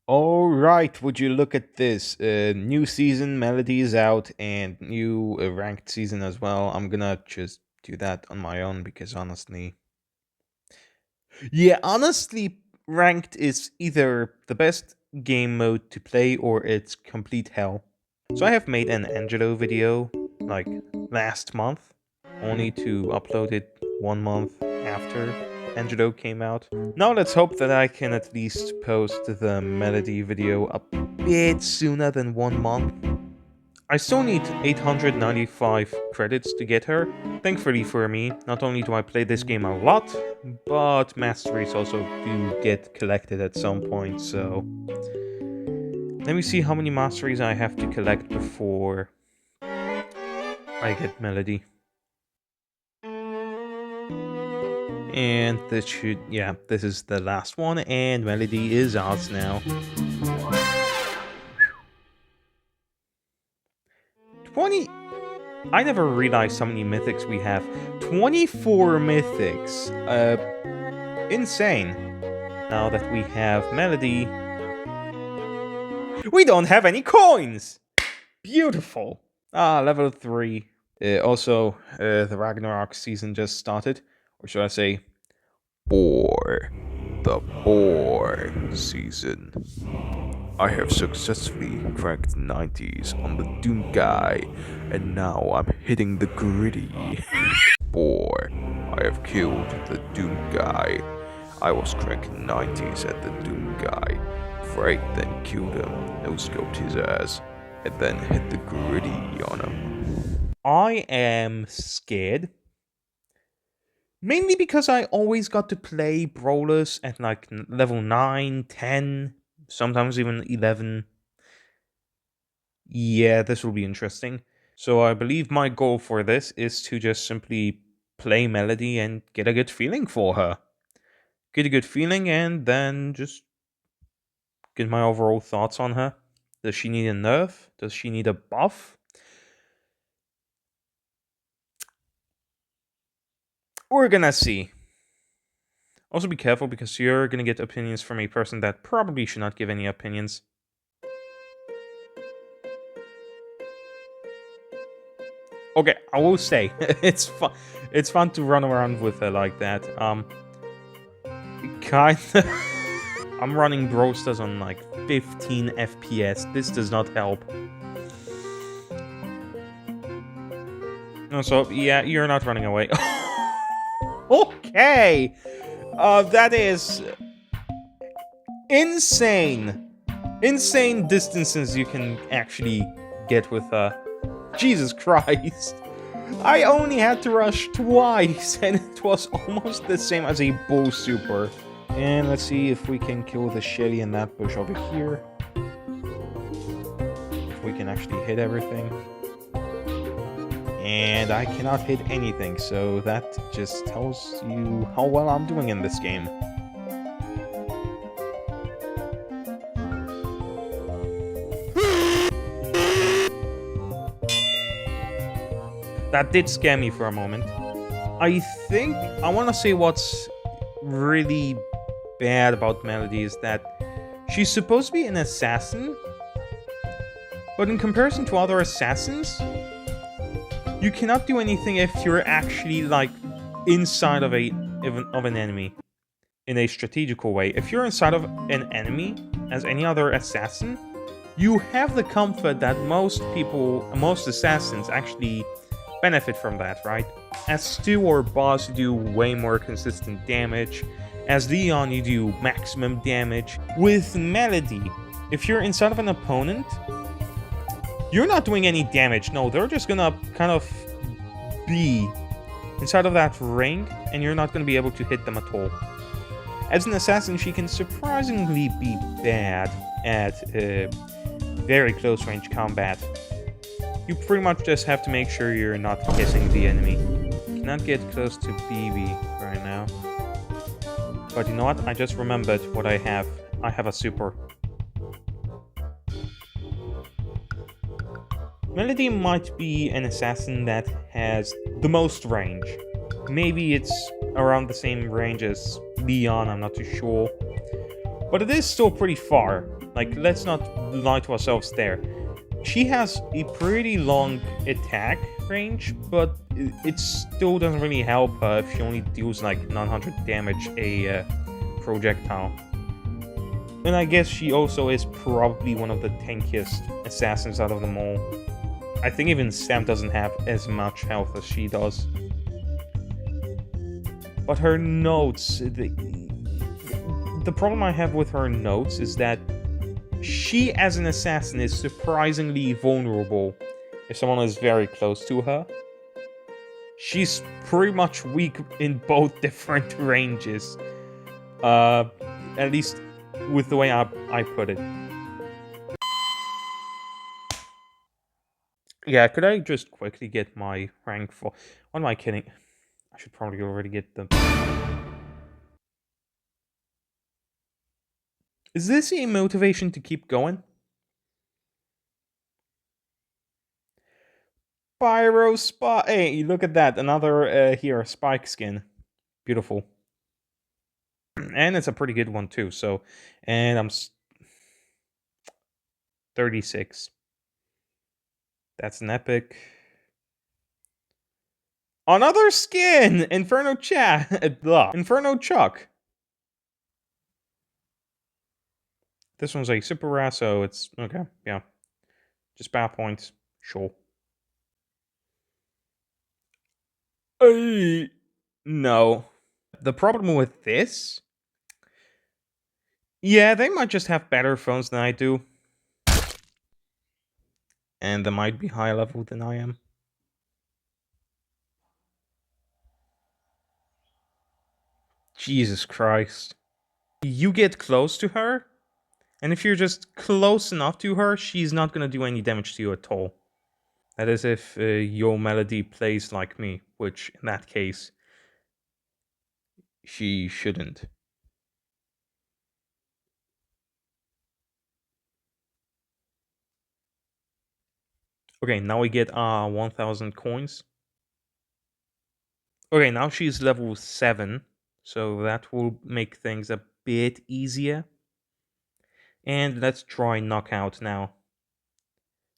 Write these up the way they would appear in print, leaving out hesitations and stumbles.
All right, would you look at this? New season, Melody is out, and new ranked season as well. I'm gonna just do that on my own because honestly, ranked is either the best game mode to play or it's complete hell. So I have made an Angelo video like last month, only to upload it 1 month after Angelo came out. Now let's hope that I can at least post the Melody video a bit sooner than 1 month. I still need 895 credits to get her. Thankfully for me, not only do I play this game a lot, but masteries also do get collected at some point, so... Let me see how many masteries I have to collect before I get Melody. And this should, yeah, this is the last one, and Melody is out now. 20... I never realized how many mythics we have. 24 mythics. Insane. Now that we have Melody, we don't have any coins! Beautiful. Level 3. Also, the Ragnarok season just started. Or should I say, the Boar season. I have successfully cracked 90s on the Doom guy, and now I'm hitting the gritty. Boar, I have killed the Doom guy. I was cracking 90s at the Doom guy. Frank then killed him, no-scoped his ass, and then hit the gritty on him. I am scared. Mainly because I always got to play Brawlers at like level 9, 10, sometimes even 11. Yeah, this will be interesting. So I believe my goal for this is to just simply play Melody and get a good feeling for her. Get a good feeling and then just get my overall thoughts on her. Does she need a nerf? Does she need a buff? We're gonna see. Also be careful because you're gonna get opinions from a person that probably should not give any opinions. Okay, I will say it's fun. It's fun to run around with her like that. Kinda. I'm running Brawl Stars on like 15 FPS. This does not help. So yeah, you're not running away. Okay, that is insane. Insane distances you can actually get with Jesus Christ. I only had to rush twice, and it was almost the same as a bull super. And let's see if we can kill the Shelly in that bush over here. If we can actually hit everything. And I cannot hit anything, so that just tells you how well I'm doing in this game. That did scare me for a moment. I want to say what's really bad about Melody is that she's supposed to be an assassin, but in comparison to other assassins, you cannot do anything if you're actually like inside of an enemy in a strategical way. If you're inside of an enemy as any other assassin, you have the comfort that most assassins actually benefit from that, right? As Stu or Boss, you do way more consistent damage. As Leon, you do maximum damage. With Melody, if you're inside of an opponent, you're not doing any damage. No, they're just gonna kind of be inside of that ring, and you're not gonna be able to hit them at all. As an assassin, she can surprisingly be bad at very close range combat. You pretty much just have to make sure you're not kissing the enemy. You cannot get close to BB right now. But you know what? I just remembered what I have. I have a super. Melody might be an assassin that has the most range. Maybe it's around the same range as Leon, I'm not too sure. But it is still pretty far. Like, let's not lie to ourselves there. She has a pretty long attack range, but it still doesn't really help her if she only deals like 900 damage a projectile. And I guess she also is probably one of the tankiest assassins out of them all. I think even Sam doesn't have as much health as she does. But her notes... The problem I have with her notes is that she, as an assassin, is surprisingly vulnerable if someone is very close to her. She's pretty much weak in both different ranges. At least with the way I put it. Yeah, could I just quickly get my rank for... What am I kidding? I should probably already get them. Is this a motivation to keep going? Pyro Spike. Hey, look at that. Another here, Spike skin. Beautiful. And it's a pretty good one too, so... And I'm... 36. That's an epic. Another skin! Inferno Inferno Chuck. This one's a super rare, so it's... Okay, yeah. Just power points. Sure. No. The problem with this... Yeah, they might just have better phones than I do. And they might be higher level than I am. Jesus Christ. You get close to her, and if you're just close enough to her, she's not gonna do any damage to you at all. That is if your Melodie plays like me, which in that case, she shouldn't. Okay, now we get 1000 coins. Okay, now she's level 7, so that will make things a bit easier. And let's try Knockout now.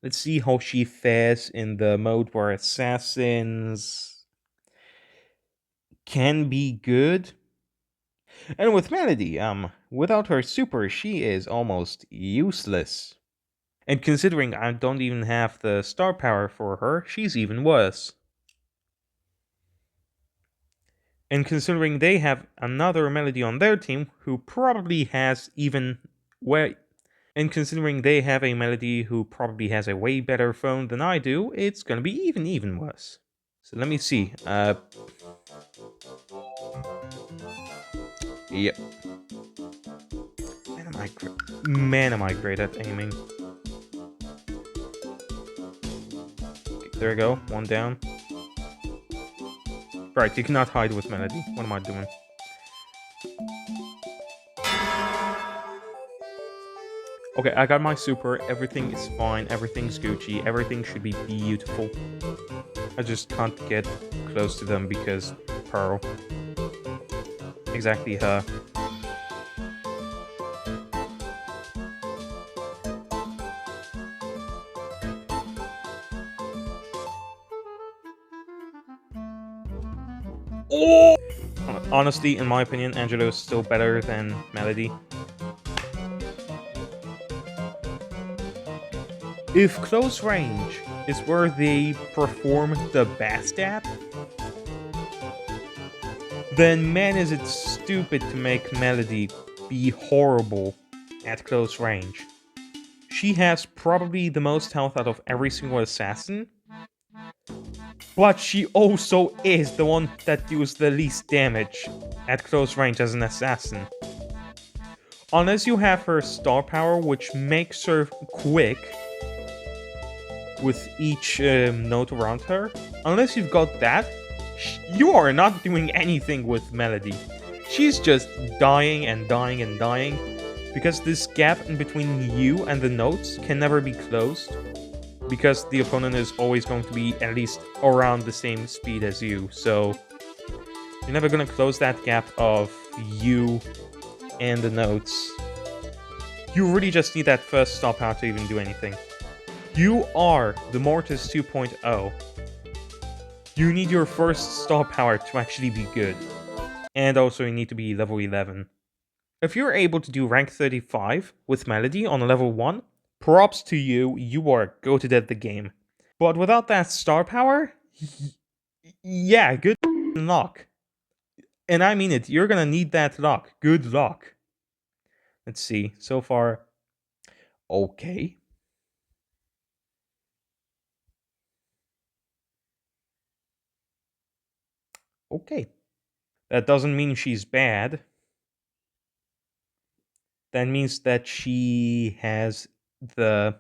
Let's see how she fares in the mode where assassins can be good. And with Melodie, without her super, she is almost useless. And considering I don't even have the star power for her, she's even worse. And considering they have another Melodie on their team who probably has even way... And considering they have a Melodie who probably has a way better phone than I do, it's gonna be even worse. So let me see. Yep. Man, am I great at aiming. There we go, one down. Right, you cannot hide with Melodie. What am I doing? Okay, I got my super, everything is fine, everything's Gucci, everything should be beautiful. I just can't get close to them because Pearl. Exactly her. Oh! Honestly, in my opinion, Angelo is still better than Melodie. If close range is where they perform the best at, then man is it stupid to make Melodie be horrible at close range. She has probably the most health out of every single assassin, but she also is the one that deals the least damage at close range as an assassin. Unless you have her star power, which makes her quick with each note around her, unless you've got that, you are not doing anything with Melodie. She's just dying and dying and dying, because this gap in between you and the notes can never be closed, because the opponent is always going to be at least around the same speed as you, so you're never going to close that gap of you and the notes. You really just need that first star power to even do anything. You are the Mortis 2.0. You need your first star power to actually be good. And also you need to be level 11. If you're able to do rank 35 with Melodie on a level 1, props to you, you are goated at the game. But without that star power, yeah, good luck. And I mean it, you're gonna need that luck. Good luck. Let's see, so far, okay. Okay. That doesn't mean she's bad. That means that she has the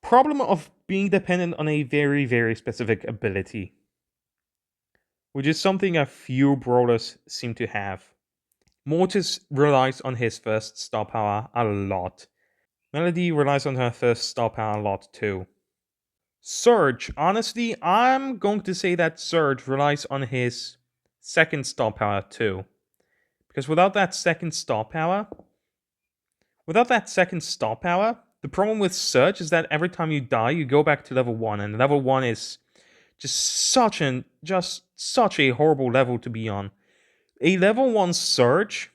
problem of being dependent on a very, very specific ability, which is something a few brawlers seem to have. Mortis relies on his first star power a lot. Melodie relies on her first star power a lot too. Surge, honestly, I'm going to say that Surge relies on his second star power too. Because without that second star power, the problem with Surge is that every time you die, you go back to level 1, and level 1 is just such a horrible level to be on. A level 1 Surge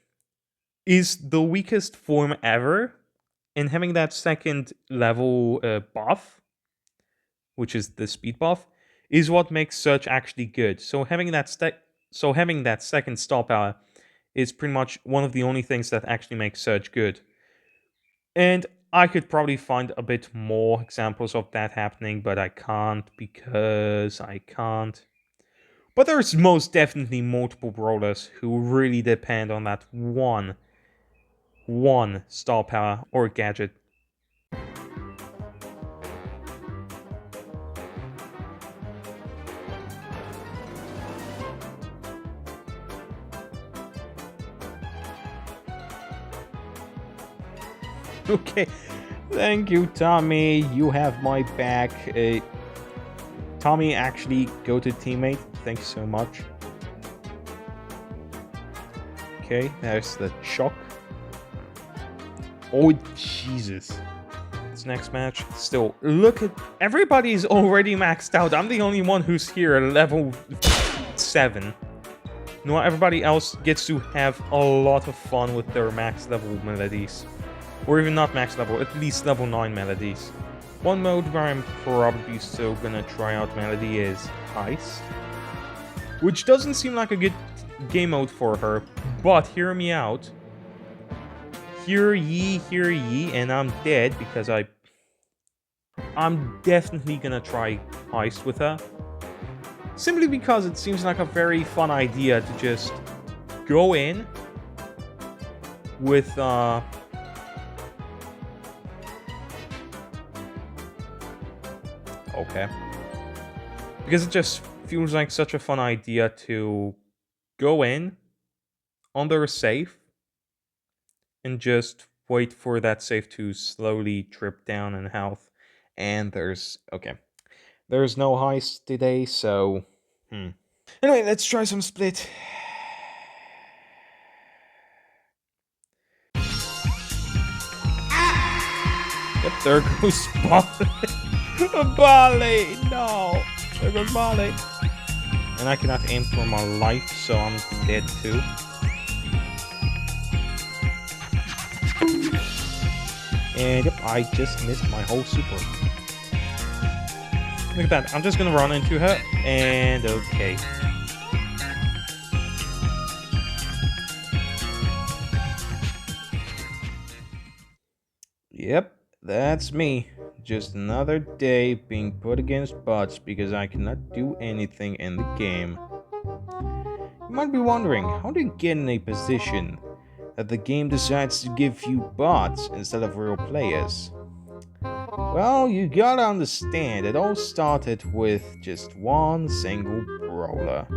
is the weakest form ever, and having that second level buff, which is the speed buff, is what makes Surge actually good. So having that second star power is pretty much one of the only things that actually makes Surge good. And I could probably find a bit more examples of that happening, but I can't because I can't. But there's most definitely multiple brawlers who really depend on that one star power or gadget. Okay, thank you, Tommy. You have my back. Tommy, actually, go to teammate. Thanks so much. Okay, there's the shock. Oh, Jesus. This next match, still, look at... Everybody's already maxed out. I'm the only one who's here at level 7. No, everybody else gets to have a lot of fun with their max level melodies. Or even not max level, at least level 9 melodies. One mode where I'm probably still gonna try out Melodie is Heist. Which doesn't seem like a good game mode for her, but hear me out. Hear ye, and I'm dead because I'm definitely gonna try Heist with her. Simply because it seems like a very fun idea to just go in with okay. Because it just feels like such a fun idea to go in on their safe and just wait for that safe to slowly drip down in health. And there's no heist today, so Anyway, let's try some split. Yep, there goes Barley. Barley, no. There goes Barley. And I cannot aim for my life, so I'm dead too. And yep, I just missed my whole super. Look at that, I'm just gonna run into her, and okay. Yep, that's me. Just another day being put against bots because I cannot do anything in the game. You might be wondering, how do you get in a position that the game decides to give you bots instead of real players? Well, you gotta understand, it all started with just one single brawler.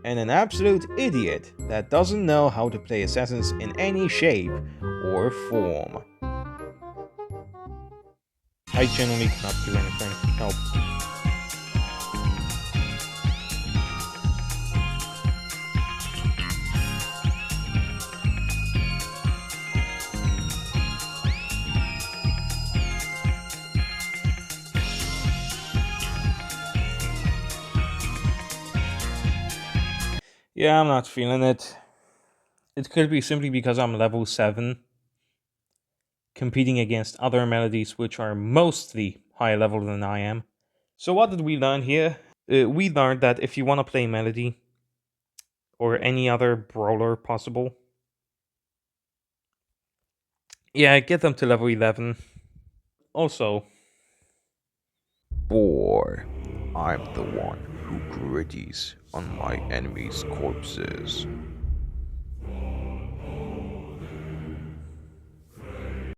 And an absolute idiot that doesn't know how to play assassins in any shape or form. I genuinely cannot do anything. Help. Yeah, I'm not feeling it. It could be simply because I'm level 7, competing against other melodies which are mostly higher level than I am. So, what did we learn here? We learned that if you want to play Melody or any other brawler possible, yeah, get them to level 11. Also, Boy, I'm the one who gritties on my enemies' corpses.